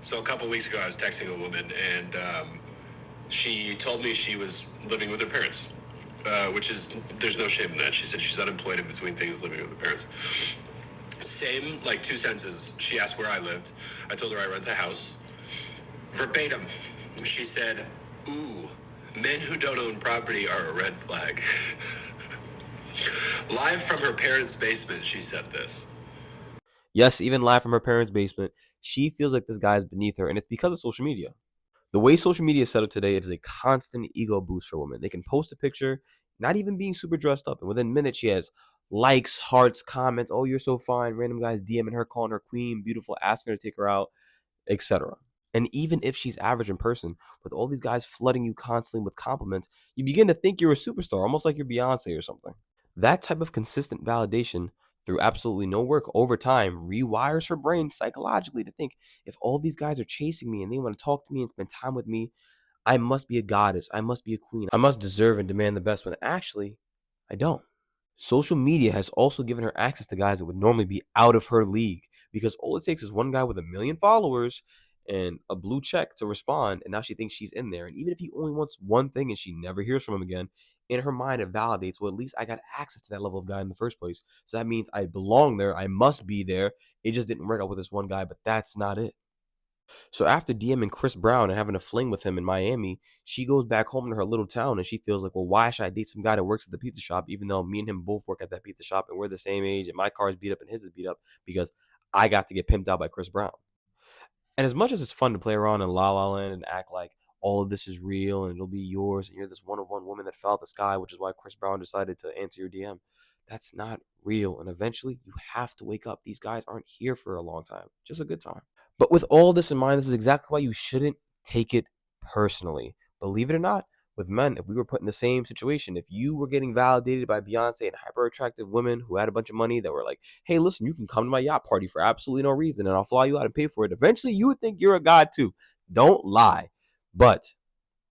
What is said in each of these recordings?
So a couple weeks ago, I was texting a woman, and she told me she was living with her parents, which is there's no shame in that. She said she's unemployed in between things, living with her parents. Same, like two sentences. She asked where I lived. I told her I rent a house. Verbatim, she said, "Ooh, men who don't own property are a red flag." Live from her parents' basement, she said this. Yes, even live from her parents' basement, she feels like this guy is beneath her, and it's because of social media. The way social media is set up today, it is a constant ego boost for women. They can post a picture, not even being super dressed up, and within minutes she has likes, hearts, comments. Oh, you're so fine. Random guys DMing her, calling her queen, beautiful, asking her to take her out, etc. And even if she's average in person, with all these guys flooding you constantly with compliments, you begin to think you're a superstar, almost like you're Beyonce or something. That type of consistent validation through absolutely no work over time rewires her brain psychologically to think, if all these guys are chasing me and they want to talk to me and spend time with me, I must be a goddess. I must be a queen. I must deserve and demand the best, when actually, I don't. Social media has also given her access to guys that would normally be out of her league, because all it takes is one guy with 1 million followers and a blue check to respond, and now she thinks she's in there. And even if he only wants one thing and she never hears from him again, in her mind it validates, well, at least I got access to that level of guy in the first place. So that means I belong there. I must be there. It just didn't work out with this one guy, but that's not it. So after DMing Chris Brown and having a fling with him in Miami, she goes back home to her little town and she feels like, well, why should I date some guy that works at the pizza shop, even though me and him both work at that pizza shop and we're the same age and my car is beat up and his is beat up, because I got to get pimped out by Chris Brown. And as much as it's fun to play around in La La Land and act like all of this is real and it'll be yours and you're this one of one woman that fell out the sky, which is why Chris Brown decided to answer your DM, that's not real. And eventually you have to wake up. These guys aren't here for a long time, just a good time. But with all this in mind, this is exactly why you shouldn't take it personally. Believe it or not, with men, if we were put in the same situation, if you were getting validated by Beyonce and hyper attractive women who had a bunch of money that were like, hey, listen, you can come to my yacht party for absolutely no reason and I'll fly you out and pay for it, eventually you would think you're a god too. Don't lie. But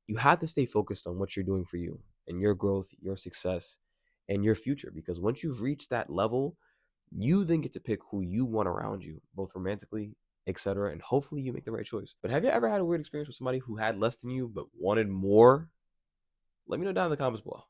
you have to stay focused on what you're doing for you and your growth, your success, and your future. Because once you've reached that level, you then get to pick who you want around you, both romantically, etc. And hopefully you make the right choice. But have you ever had a weird experience with somebody who had less than you but wanted more? Let me know down in the comments below.